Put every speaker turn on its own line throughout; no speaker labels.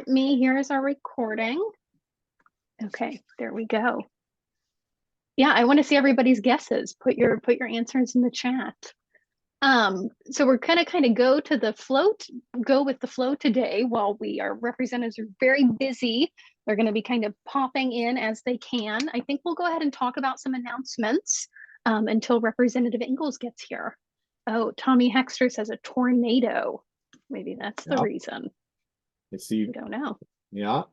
Here's our recording. Okay, there we go. Yeah, I want to see everybody's guesses. Put your answers in the chat. So we're gonna kind of go with the flow today while our representatives are very busy. They're going to be kind of popping in as they can. I think we'll go ahead and talk about some announcements until Representative Ingels gets here. Oh, Tommy Hexter says a tornado. Maybe that's the reason.
I see.
I don't know.
Yeah.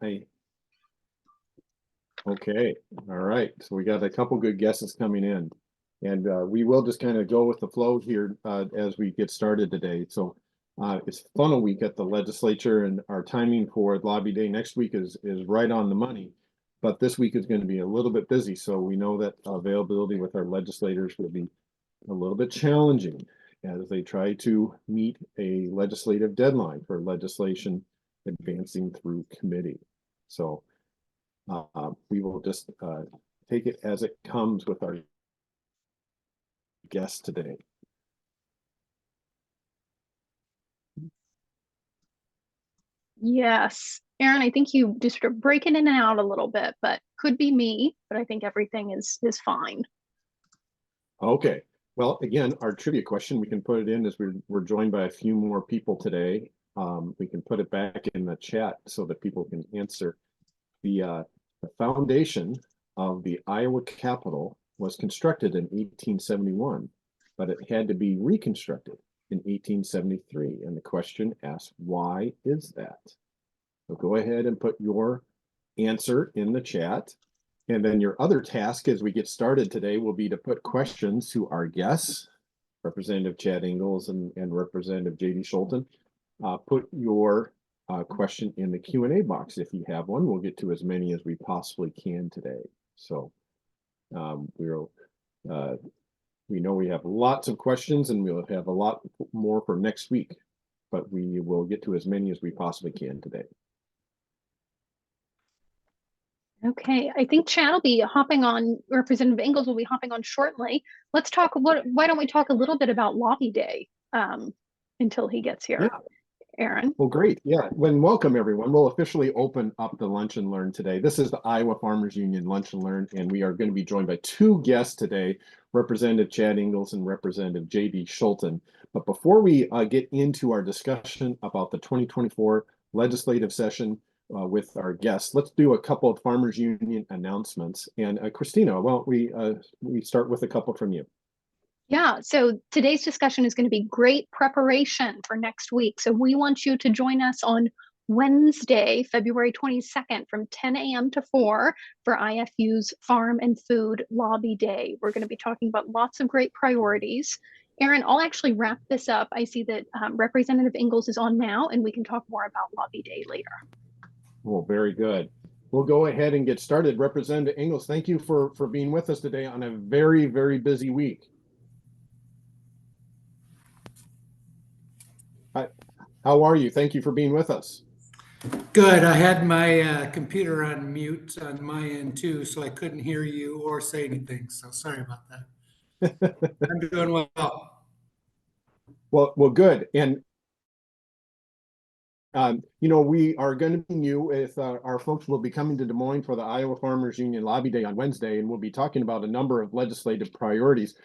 Okay. All right. So we got a couple good guesses coming in, and we will just kind of go with the flow here as we get started today. So it's funnel week at the legislature, and our timing for Lobby Day next week is right on the money. But this week is going to be a little bit busy, so we know that availability with our legislators will be a little bit challenging as they try to meet a legislative deadline for legislation advancing through committee. So we will just take it as it comes with our guest today.
Yes. Aaron, I think you just are breaking in and out a little bit, but could be me, but I think everything is fine.
Okay. Well, again, our trivia question, we can put it in as we're joined by a few more people today. We can put it back in the chat so that people can answer. The foundation of the Iowa Capitol was constructed in 1871, but it had to be reconstructed in 1873. And the question asks, why is that? So go ahead and put your answer in the chat. And then your other task as we get started today will be to put questions to our guests, Representative Chad Ingels and Representative JD Scholten. Put your question in the Q&A box if you have one. We'll get to as many as we possibly can today. So we know we have lots of questions and we'll have a lot more for next week, but we will get to as many as we possibly can today.
Okay, I think Chad will be hopping on, Representative Ingels will be hopping on shortly. Let's talk, why don't we talk a little bit about Lobby Day until he gets here.
Yeah.
Aaron.
Well, great. Yeah. Welcome everyone. We'll officially open up the Lunch and Learn today. This is the Iowa Farmers Union Lunch and Learn, and we are going to be joined by two guests today, Representative Chad Ingels and Representative JD Scholten. But before we get into our discussion about the 2024 legislative session with our guests, let's do a couple of Farmers Union announcements. And Christina, why don't we start with a couple from you?
Yeah, so today's discussion is going to be great preparation for next week. So we want you to join us on Wednesday, February 22nd from 10 a.m. to 4 for IFU's Farm and Food Lobby Day. We're going to be talking about lots of great priorities. Aaron, I'll actually wrap this up. I see that Representative Ingels is on now, and we can talk more about Lobby Day later.
Well, very good. We'll go ahead and get started. Representative Ingels, thank you for being with us today on a very, very busy week. How are you? Thank you for being with us.
Good. I had my computer on mute on my end too, so I couldn't hear you or say anything. So sorry about that. I'm doing well.
Well, good. And we are going to be new with our folks will be coming to Des Moines for the Iowa Farmers Union Lobby Day on Wednesday, and we'll be talking about a number of legislative priorities.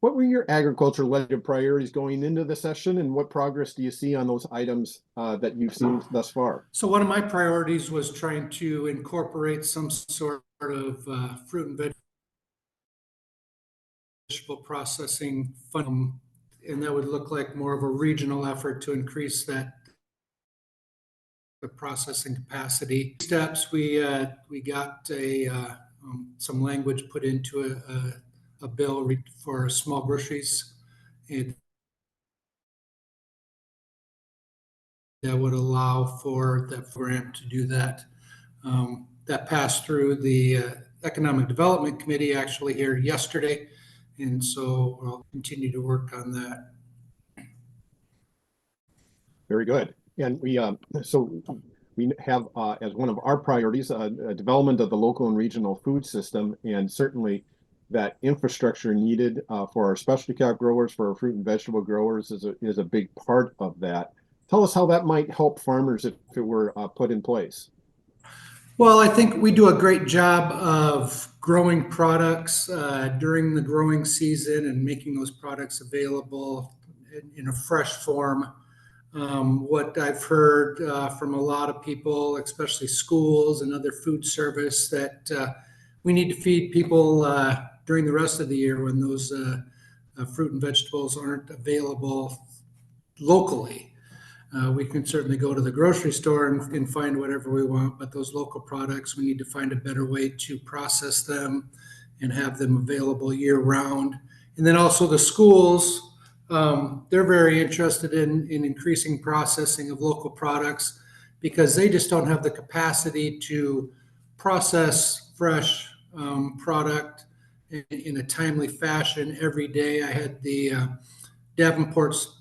What were your agriculture legislative priorities going into the session, and what progress do you see on those items that you've seen thus far?
So one of my priorities was trying to incorporate some sort of fruit and vegetable processing fund, and that would look like more of a regional effort to increase the processing capacity. Steps we got some language put into a bill for small groceries. That would allow for that program to do that. That passed through the Economic Development Committee actually here yesterday, and so I'll continue to work on that.
Very good. And we have as one of our priorities development of the local and regional food system, and certainly that infrastructure needed for our specialty crop growers, for our fruit and vegetable growers is a big part of that. tell us how that might help farmers if it were put in place.
Well, I think we do a great job of growing products during the growing season and making those products available in a fresh form. What I've heard from a lot of people, especially schools and other food service, that we need to feed people during the rest of the year when those fruit and vegetables aren't available locally. We can certainly go to the grocery store and find whatever we want, but those local products, we need to find a better way to process them and have them available year round. And then also the schools, they're very interested in increasing processing of local products because they just don't have the capacity to process fresh product in a timely fashion every day. I had the Davenport's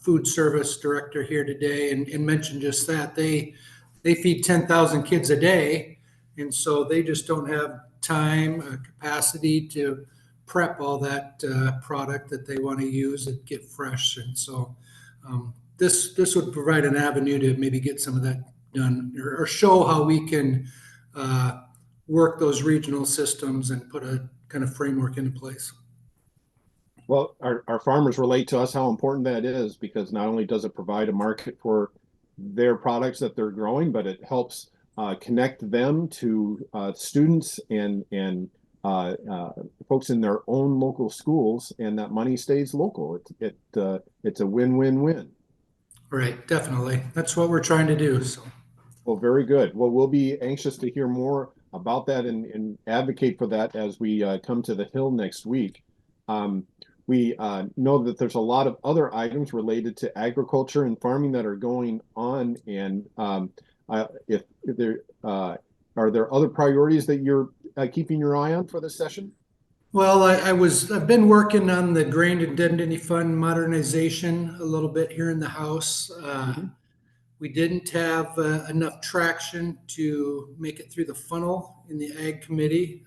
food service director here today and mentioned just that they feed 10,000 kids a day, and so they just don't have time capacity to prep all that product that they want to use and get fresh. And so this would provide an avenue to maybe get some of that done or show how we can work those regional systems and put a kind of framework into place.
Well, our farmers relate to us how important that is because not only does it provide a market for their products that they're growing, but it helps connect them to students and folks in their own local schools, and that money stays local. It's a win-win-win.
Right, definitely. That's what we're trying to do. So.
Well, very good. Well, we'll be anxious to hear more about that and advocate for that as we come to the Hill next week. We know that there's a lot of other items related to agriculture and farming that are going on, and if there are there other priorities that you're keeping your eye on for this session?
Well, I've been working on the grain indemnity fund modernization a little bit here in the House. We didn't have enough traction to make it through the funnel in the Ag Committee.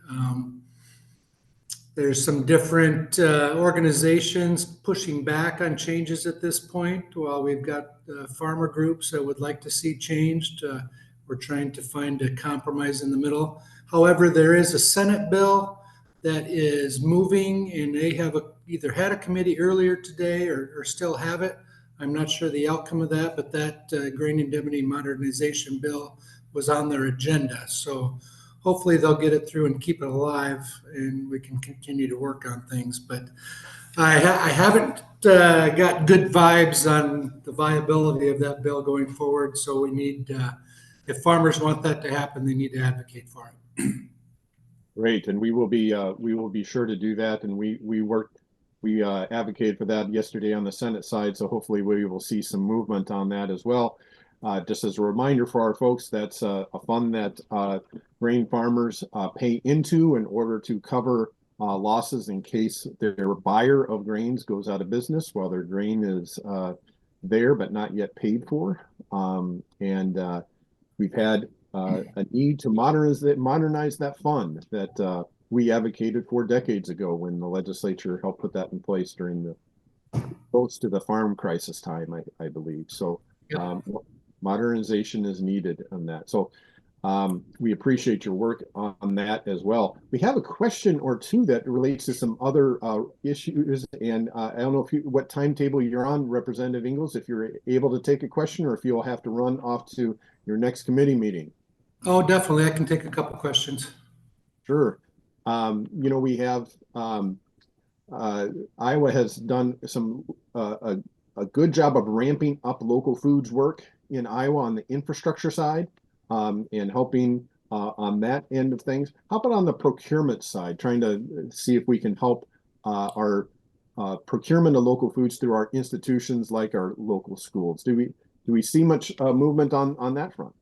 There's some different organizations pushing back on changes at this point. While we've got farmer groups that would like to see changed, we're trying to find a compromise in the middle. However, there is a Senate bill that is moving, and they have either had a committee earlier today or still have it. I'm not sure the outcome of that, but that grain indemnity modernization bill was on their agenda. So hopefully they'll get it through and keep it alive, and we can continue to work on things. But I haven't got good vibes on the viability of that bill going forward. So we need, if farmers want that to happen, they need to advocate for it.
Great, and we will be sure to do that. And we advocated for that yesterday on the Senate side. So hopefully we will see some movement on that as well. Just as a reminder for our folks, that's a fund that grain farmers pay into in order to cover losses in case their buyer of grains goes out of business while their grain is there but not yet paid for. We've had a need to modernize that fund that we advocated for decades ago when the legislature helped put that in place during the close to the farm crisis time, I believe. So modernization is needed on that. So we appreciate your work on that as well. We have a question or two that relates to some other issues, and I don't know what timetable you're on, Representative Ingels, if you're able to take a question or if you'll have to run off to your next committee meeting.
Oh, definitely. I can take a couple questions.
Sure. We have Iowa has done some a good job of ramping up local foods work in Iowa on the infrastructure side and helping on that end of things. How about on the procurement side, trying to see if we can help our procurement of local foods through our institutions like our local schools? Do we see much movement on that front?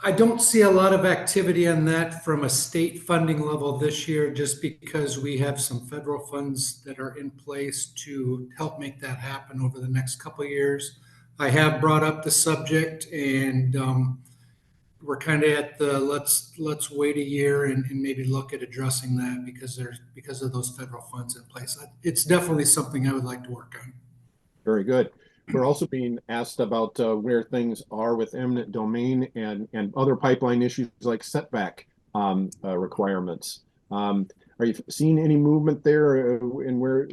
I don't see a lot of activity on that from a state funding level this year, just because we have some federal funds that are in place to help make that happen over the next couple of years. I have brought up the subject, and we're kind of at the let's wait a year and maybe look at addressing that because of those federal funds in place. It's definitely something I would like to work on.
Very good. we're also being asked about where things are with eminent domain and other pipeline issues like setback requirements. Are you seeing any movement there, and where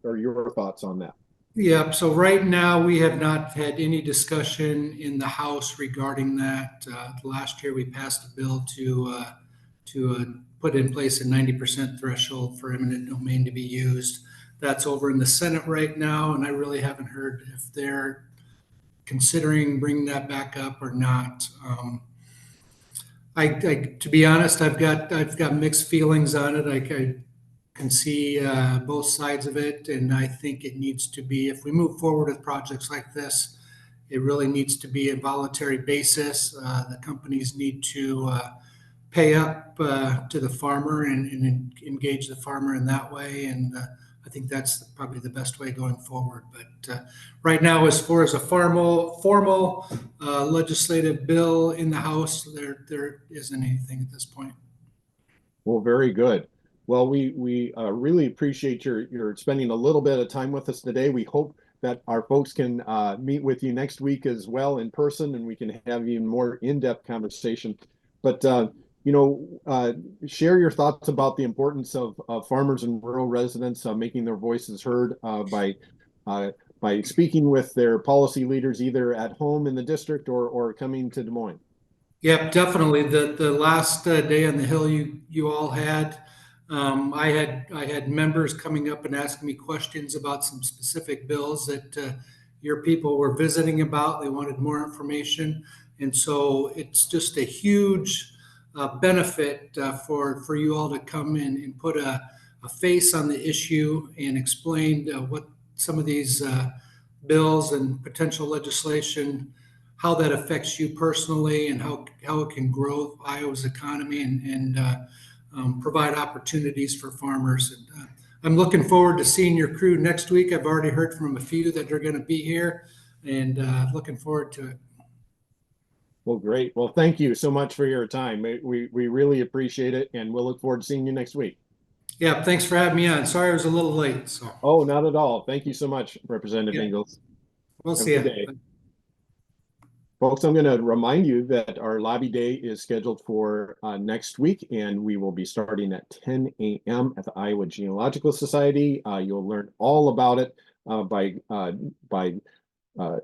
are your thoughts on that?
Yeah, so right now, we have not had any discussion in the House regarding that. Last year, we passed a bill to put in place a 90% threshold for eminent domain to be used. That's over in the Senate right now, and I really haven't heard if they're considering bringing that back up or not. To be honest, I've got mixed feelings on it. I can see both sides of it, and I think it needs to be, if we move forward with projects like this, it really needs to be a voluntary basis. The companies need to pay up to the farmer and engage the farmer in that way, and I think that's probably the best way going forward. But right now, as far as a formal legislative bill in the House, there isn't anything at this point.
Well, very good. Well, we really appreciate your spending a little bit of time with us today. We hope that our folks can meet with you next week as well in person, and we can have even more in-depth conversation. But share your thoughts about the importance of farmers and rural residents making their voices heard by speaking with their policy leaders either at home in the district or coming to Des Moines.
Yep, definitely. The last day on the Hill you all had, I had members coming up and asking me questions about some specific bills that your people were visiting about. They wanted more information, and so it's just a huge benefit for you all to come in and put a face on the issue and explain what some of these bills and potential legislation, how that affects you personally, and how it can grow Iowa's economy and provide opportunities for farmers. And I'm looking forward to seeing your crew next week. I've already heard from a few that are going to be here, and looking forward to it.
Well, great. Well, thank you so much for your time. We really appreciate it, and we'll look forward to seeing you next week.
Yeah, thanks for having me on. Sorry I was a little late. So.
Oh, not at all. Thank you so much, Representative
Yeah.
Ingels.
We'll
Have
see
a good
you.
day. Folks, I'm going to remind you that our lobby day is scheduled for next week, and we will be starting at 10 a.m. at the Iowa Genealogical Society. You'll learn all about it by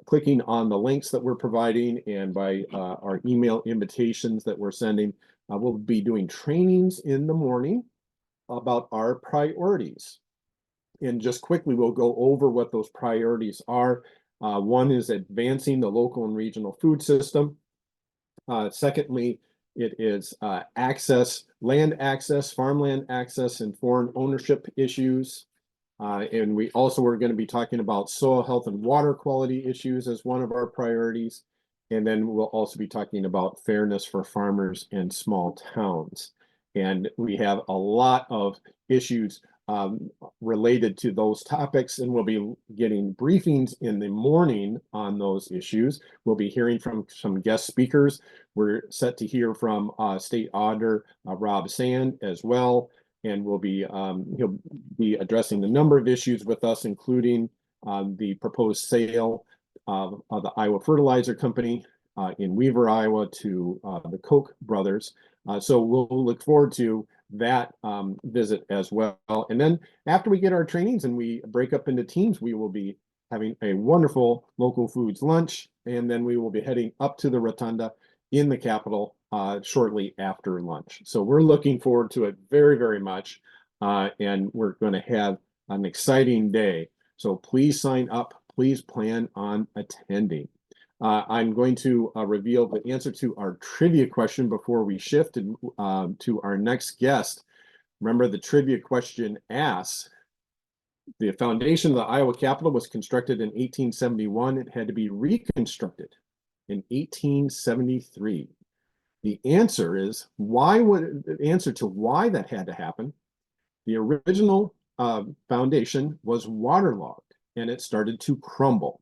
clicking on the links that we're providing and by our email invitations that we're sending. We'll be doing trainings in the morning about our priorities. And just quickly, we'll go over what those priorities are. One is advancing the local and regional food system. Secondly, it is land access, farmland access, and foreign ownership issues. And we also are going to be talking about soil health and water quality issues as one of our priorities. And then we'll also be talking about fairness for farmers and small towns. And we have a lot of issues related to those topics, and we'll be getting briefings in the morning on those issues. We'll be hearing from some guest speakers. We're set to hear from State Auditor Rob Sand as well, and he'll be addressing a number of issues with us, including the proposed sale of the Iowa Fertilizer Company in Weaver, Iowa, to the Koch brothers. So we'll look forward to that visit as well. And then after we get our trainings and we break up into teams, we will be having a wonderful local foods lunch, and then we will be heading up to the Rotunda in the Capitol shortly after lunch. So we're looking forward to it very, very much, and we're going to have an exciting day. So please sign up. Please plan on attending. I'm going to reveal the answer to our trivia question before we shift to our next guest. Remember, the trivia question asks, the foundation of the Iowa Capitol was constructed in 1871. It had to be reconstructed in 1873. The answer is, the answer to why that had to happen, the original foundation was waterlogged and it started to crumble.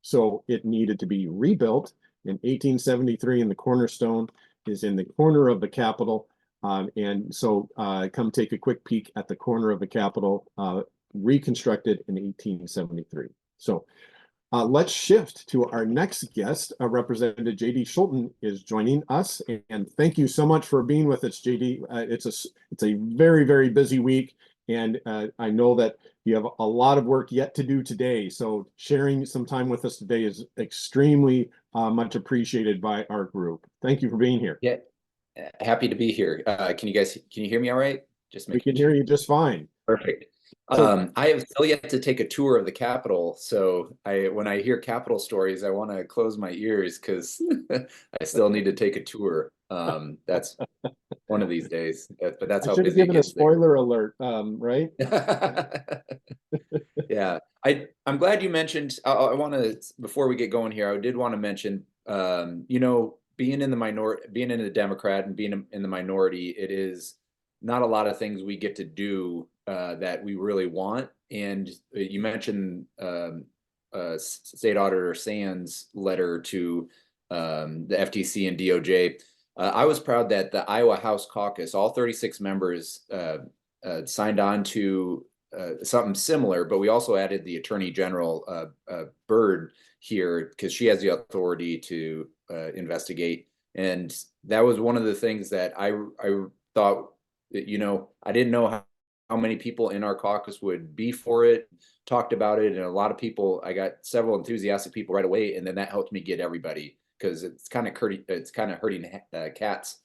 So it needed to be rebuilt in 1873, and the cornerstone is in the corner of the Capitol. And so come take a quick peek at the corner of the Capitol, reconstructed in 1873. So Let's shift to our next guest. Representative JD Scholten is joining us, and thank you so much for being with us, JD. It's a very, very busy week, and I know that you have a lot of work yet to do today. So sharing some time with us today is extremely much appreciated by our group. Thank you for being here.
Yeah, happy to be here. Can you hear me all right? Just
We
making
can hear you just fine.
Perfect.
So,
I have still yet to take a tour of the Capitol, so when I hear Capitol stories, I want to close my ears because I still need to take a tour. That's one of these days, but that's
I
how
should have
busy it
given a
gets there.
spoiler alert, right?
Yeah, I'm glad you mentioned. I want to, before we get going here, I did want to mention, being in the minority, being in the Democrat and being in the minority, it is not a lot of things we get to do that we really want. And you mentioned State Auditor Sands' letter to the FTC and DOJ. I was proud that the Iowa House Caucus, all 36 members, signed on to something similar, but we also added the Attorney General Byrd here because she has the authority to investigate. And that was one of the things that I thought, I didn't know how many people in our caucus would be for it, talked about it, and a lot of people, I got several enthusiastic people right away, and then that helped me get everybody because it's kind of hurting cats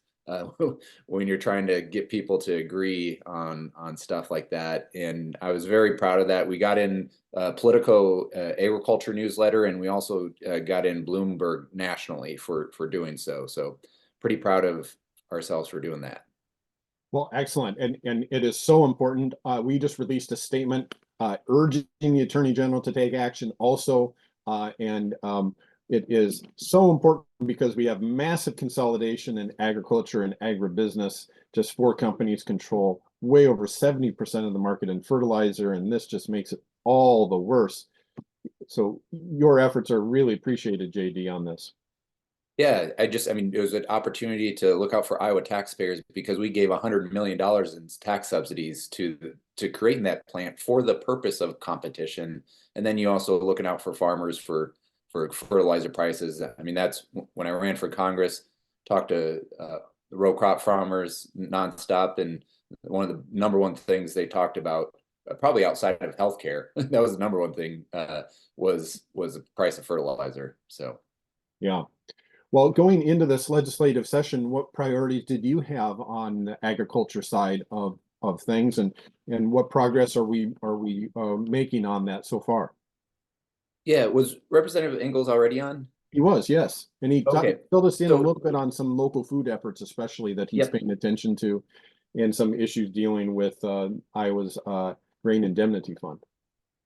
when you're trying to get people to agree on stuff like that. And I was very proud of that. We got in Politico agriculture newsletter, and we also got in Bloomberg nationally for doing so. So pretty proud of ourselves for doing that.
Well, excellent. And it is so important. We just released a statement urging the Attorney General to take action also. It is so important because we have massive consolidation in agriculture and agribusiness. Just 4 companies control way over 70% of the market in fertilizer, and this just makes it all the worse. So your efforts are really appreciated, JD, on this.
Yeah, it was an opportunity to look out for Iowa taxpayers because we gave $100 million in tax subsidies to creating that plant for the purpose of competition. And then you also looking out for farmers for fertilizer prices. I mean, that's when I ran for Congress, talked to the row crop farmers nonstop. And one of the number one things they talked about, probably outside of healthcare, that was the number one thing, was the price of fertilizer. So,
yeah. Well, going into this legislative session, what priorities did you have on the agriculture side of things, and what progress are we making on that so far?
Yeah, was Representative Ingels already on?
He was, yes, and he filled us in a
So-
little bit on some local food efforts, especially that he's
Yep.
paying attention to, and some issues dealing with Iowa's grain indemnity fund.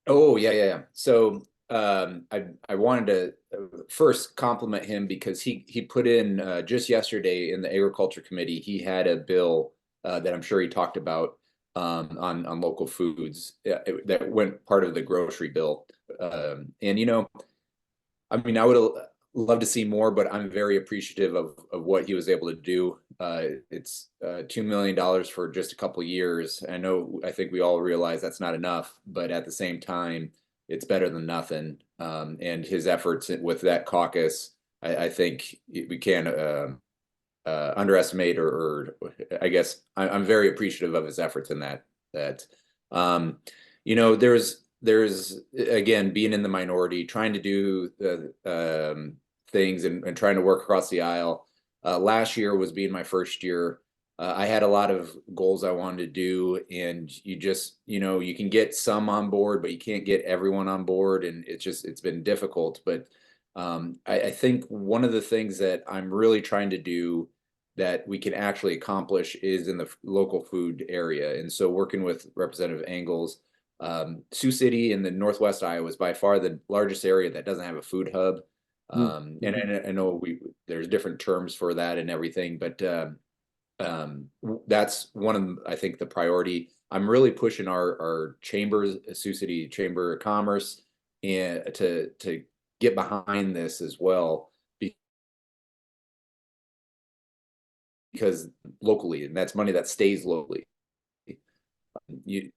Oh, yeah. So I wanted to first compliment him because he put in just yesterday in the Agriculture Committee, he had a bill that I'm sure he talked about on local foods that went part of the grocery bill. And I mean, I would love to see more, but I'm very appreciative of what he was able to do. It's $2 million for just a couple of years. I think we all realize that's not enough, but at the same time, it's better than nothing. And his efforts with that caucus, I think we can underestimate, or I guess I'm very appreciative of his efforts in that. There's again, being in the minority, trying to do the things and trying to work across the aisle. Last year was being my first year. I had a lot of goals I wanted to do, and you can get some on board, but you can't get everyone on board, and it's been difficult. But I think one of the things that I'm really trying to do that we can actually accomplish is in the local food area. And so working with Representative Ingels, Sioux City in the Northwest Iowa is by far the largest area that doesn't have a food hub. And I know there's different terms for that and everything, but that's one of, I think, the priority. I'm really pushing our chambers, Sioux City Chamber of Commerce, and to get behind this as well, because locally, and that's money that stays locally. You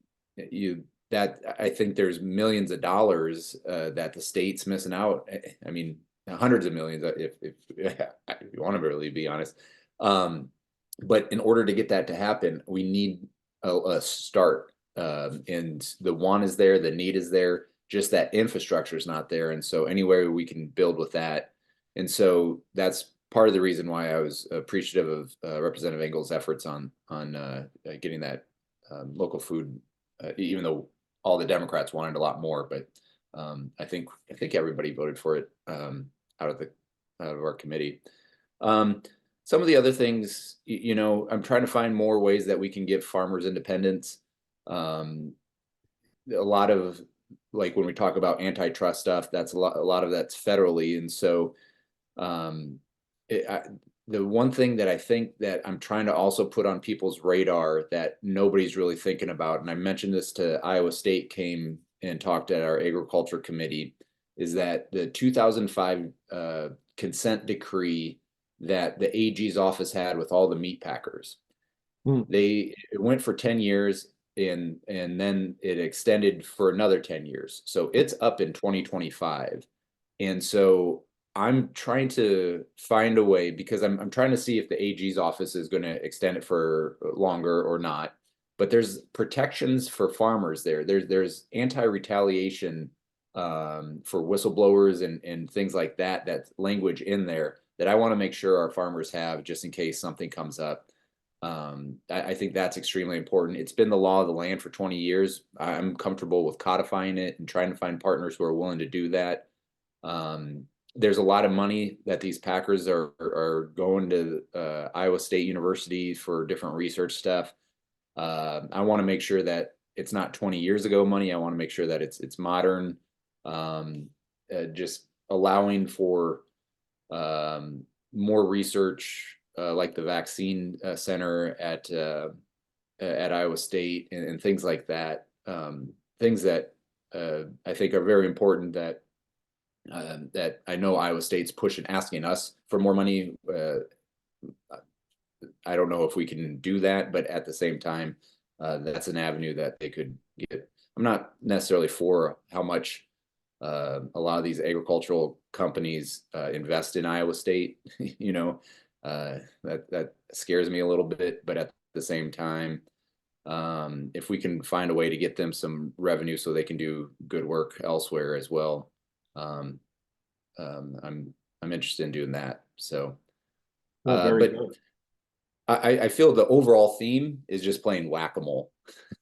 that I think there's millions of dollars that the state's missing out. I mean, hundreds of millions, if you want to really be honest. But in order to get that to happen, we need a start. And the want is there, the need is there, just that infrastructure is not there. And so anywhere we can build with that. And so that's part of the reason why I was appreciative of Representative Ingels' efforts on getting that local food, even though all the Democrats wanted a lot more, but I think everybody voted for it out of our committee. Some of the other things, you know, I'm trying to find more ways that we can give farmers independence. A lot of, like, when we talk about antitrust stuff, that's a lot of that's federally, and so the one thing that I think that I'm trying to also put on people's radar that nobody's really thinking about, and I mentioned this to Iowa State came and talked at our agriculture committee, is that the 2005 consent decree that the AG's office had with all the meat packers. It went for 10 years and then it extended for another 10 years. So it's up in 2025. And so I'm trying to find a way, because I'm trying to see if the AG's office is going to extend it for longer or not. But there's protections for farmers there. There's anti-retaliation for whistleblowers and things like that. That's language in there that I want to make sure our farmers have, just in case something comes up. I think that's extremely important. It's been the law of the land for 20 years. I'm comfortable with codifying it and trying to find partners who are willing to do that. There's a lot of money that these packers are going to Iowa State University for different research stuff. I want to make sure that it's not 20 years ago money. I want to make sure that it's modern, just allowing for more research, like the vaccine center at Iowa State and things like that. Things that I think are very important that I know Iowa State's pushing, asking us for more money. I don't know if we can do that, but at the same time, that's an avenue that they could get. I'm not necessarily for how much a lot of these agricultural companies invest in Iowa State. You know, that scares me a little bit, but at the same time, if we can find a way to get them some revenue so they can do good work elsewhere as well, I'm interested in doing that. So,
Very
but
good.
I feel the overall theme is just playing whack-a-mole.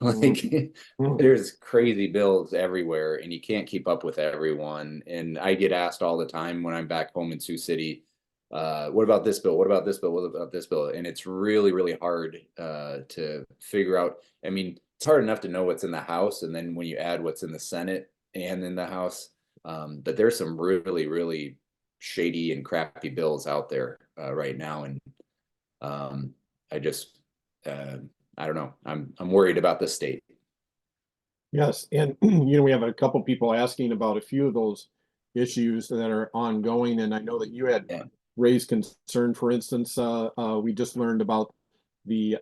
Like there's crazy bills everywhere and you can't keep up with everyone. And I get asked all the time when I'm back home in Sioux City, what about this bill? What about this bill? What about this bill? And it's really, really hard to figure out. I mean, it's hard enough to know what's in the House, and then when you add what's in the Senate and in the House, but there's some really, really shady and crappy bills out there right now. And I just I don't know. I'm worried about the state.
Yes, and you know, we have a couple people asking about a few of those issues that are ongoing, and I know that you had raised concern. For instance, we just learned about the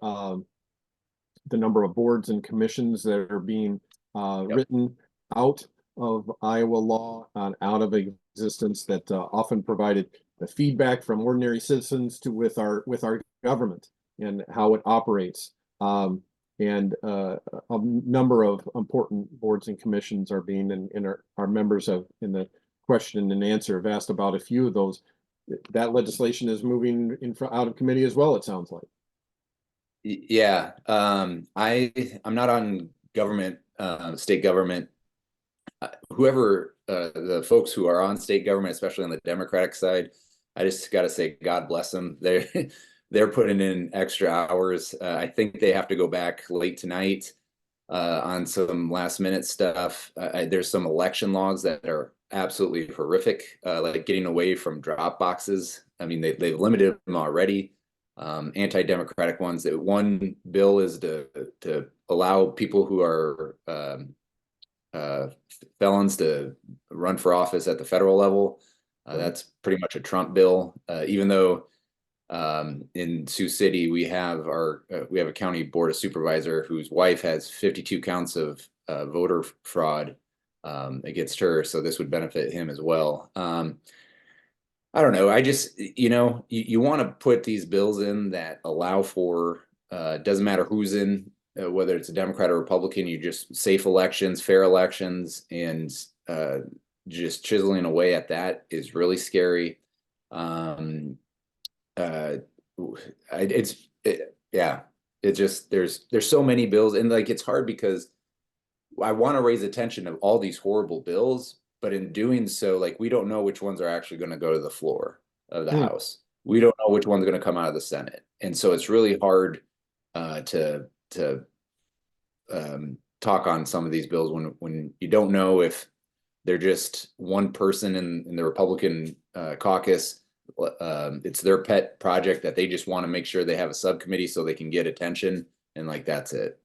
number of boards and commissions that are being written out of Iowa law and out of existence that often provided the feedback from ordinary citizens to with our government and how it operates. And a number of important boards and commissions are being, and our members have, in the question and answer, have asked about a few of those. That legislation is moving out of committee as well, it sounds like.
Yeah, I'm not on government, state government. Whoever the folks who are on state government, especially on the Democratic side, I just got to say, God bless them. They're putting in extra hours. I think they have to go back late tonight on some last minute stuff. There's some election laws that are absolutely horrific, like getting away from drop boxes. I mean, they've limited them already. Anti-democratic ones. That one bill is to allow people who are felons to run for office at the federal level. That's pretty much a Trump bill, even though in Sioux City we have a county board of supervisor whose wife has 52 counts of voter fraud against her. So this would benefit him as well. I don't know. I just, you want to put these bills in that allow for, doesn't matter who's in, whether it's a Democrat or Republican, you just safe elections, fair elections, and just chiseling away at that is really scary. Yeah, it's just, there's so many bills, and like, it's hard because I want to raise attention of all these horrible bills, but in doing so, like, we don't know which ones are actually going to go to the floor of the House. We don't know which one's going to come out of the Senate. And so it's really hard to talk on some of these bills when you don't know if they're just one person in the Republican caucus. It's their pet project that they just want to make sure they have a subcommittee so they can get attention, and like, that's it.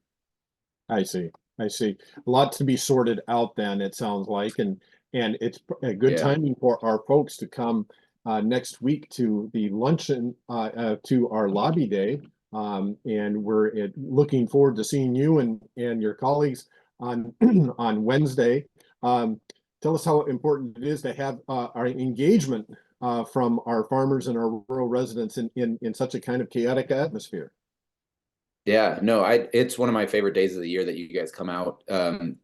I see. A lot to be sorted out then, it sounds like, and it's a good timing for our folks to come next week to the luncheon, to our lobby day. And we're looking forward to seeing you and your colleagues on on Wednesday. Tell us how important it is to have our engagement from our farmers and our rural residents in such a kind of chaotic atmosphere.
Yeah, no, it's one of my favorite days of the year that you guys come out.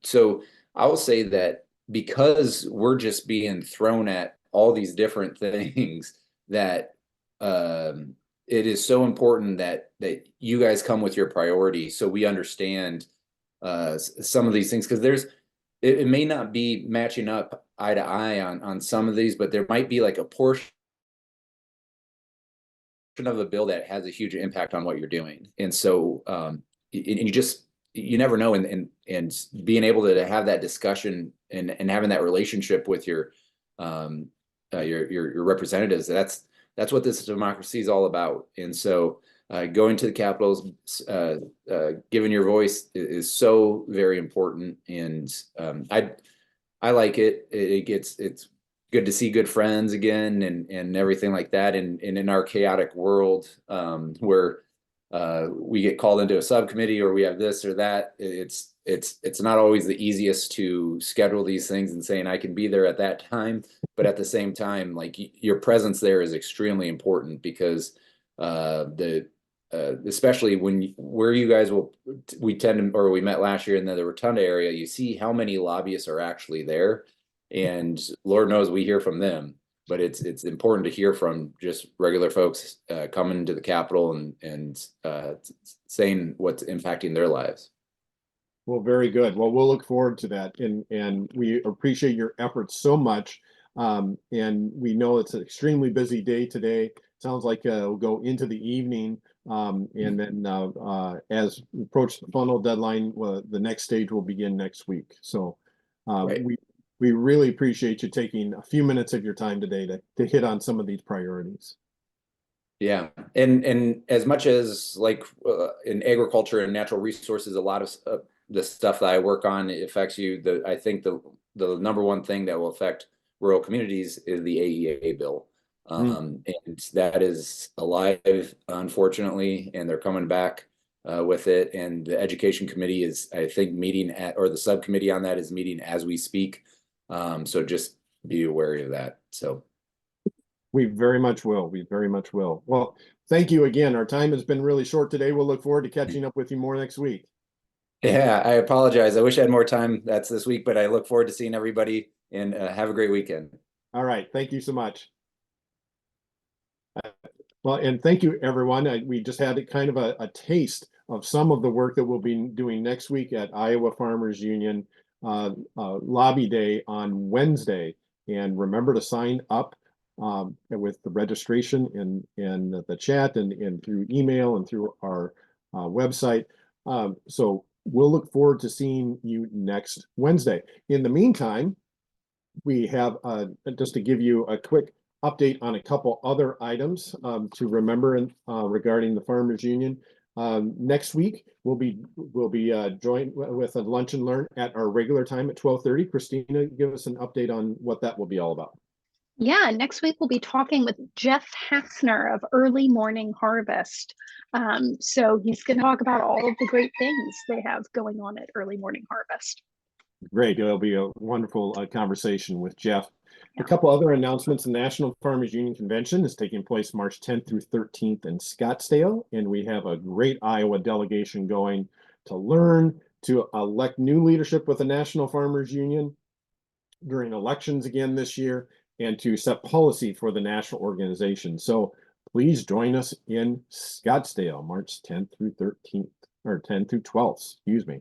So I will say that because we're just being thrown at all these different things, that it is so important that you guys come with your priorities so we understand some of these things, because it may not be matching up eye to eye on some of these, but there might be like a portion of a bill that has a huge impact on what you're doing. And so you never know, and being able to have that discussion and having that relationship with your representatives, that's what this democracy is all about. And so going to the Capitals, giving your voice is so very important. And I like it. It's good to see good friends again and everything like that. And in our chaotic world, where we get called into a subcommittee or we have this or that, it's not always the easiest to schedule these things and saying I can be there at that time. But at the same time, like, your presence there is extremely important, because especially where you guys we met last year in the Rotunda area, you see how many lobbyists are actually there. And Lord knows we hear from them, but it's important to hear from just regular folks coming to the Capitol and saying what's impacting their lives.
Well, very good. Well, we'll look forward to that, and we appreciate your efforts so much. And we know it's an extremely busy day today. Sounds like we'll go into the evening, and then as we approach the funnel deadline, the next stage will begin next week. So
Right.
we really appreciate you taking a few minutes of your time today to hit on some of these priorities.
Yeah, and as much as like in agriculture and natural resources, a lot of the stuff that I work on affects you. I think the number one thing that will affect rural communities is the AEA bill, and that is alive, unfortunately, and they're coming back with it. And the education committee is, I think, meeting or the subcommittee on that is meeting as we speak. So just be wary of that. So.
We very much will. We very much will. Well, thank you again. Our time has been really short today. We'll look forward to catching up with you more next week.
Yeah, I apologize. I wish I had more time. That's this week, but I look forward to seeing everybody, and have a great weekend.
All right. Thank you so much. Well, and thank you, everyone. We just had kind of a taste of some of the work that we'll be doing next week at Iowa Farmers Union Lobby Day on Wednesday. And remember to sign up with the registration in the chat and through email and through our website. So we'll look forward to seeing you next Wednesday. In the meantime, we have just to give you a quick update on a couple other items to remember regarding the Farmers Union. Next week, we'll be joined with a lunch and learn at our regular time at 12:30. Christina, give us an update on what that will be all about.
Yeah, next week we'll be talking with Jeff Hassner of Early Morning Harvest. So he's going to talk about all of the great things they have going on at Early Morning Harvest.
Great. It'll be a wonderful conversation with Jeff.
Yeah.
A couple other announcements. The National Farmers Union Convention is taking place March 10th through 13th in Scottsdale, and we have a great Iowa delegation going to learn to elect new leadership with the National Farmers Union during elections again this year, and to set policy for the national organization. So please join us in Scottsdale, March 10th through 13th, or 10th through 12th, excuse me.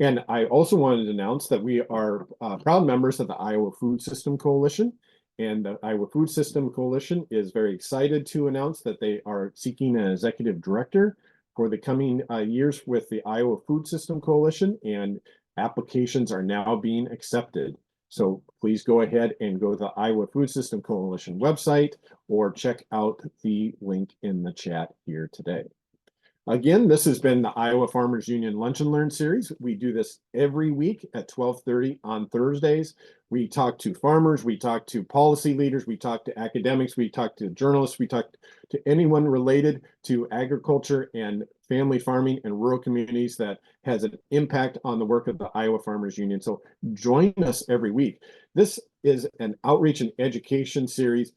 And I also wanted to announce that we are proud members of the Iowa Food System Coalition. And the Iowa Food System Coalition is very excited to announce that they are seeking an executive director for the coming years with the Iowa Food System Coalition, and applications are now being accepted. So please go ahead and go to the Iowa Food System Coalition website or check out the link in the chat here today. Again, this has been the Iowa Farmers Union Lunch and Learn series. We do this every week at 12:30 on Thursdays. We talk to farmers, we talk to policy leaders, we talk to academics, we talk to journalists, we talk to anyone related to agriculture and family farming and rural communities that has an impact on the work of the Iowa Farmers Union. So join us every week. This is an outreach and education series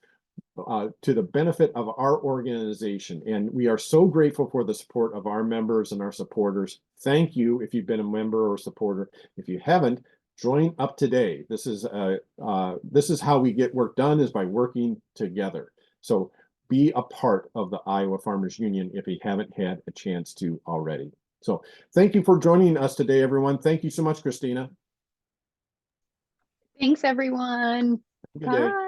to the benefit of our organization. And we are so grateful for the support of our members and our supporters. Thank you if you've been a member or supporter. If you haven't, join up today. This is how we get work done, is by working together. So be a part of the Iowa Farmers Union if you haven't had a chance to already. So thank you for joining us today, everyone. Thank you so much, Christina.
Thanks, everyone.
Good day.
Bye.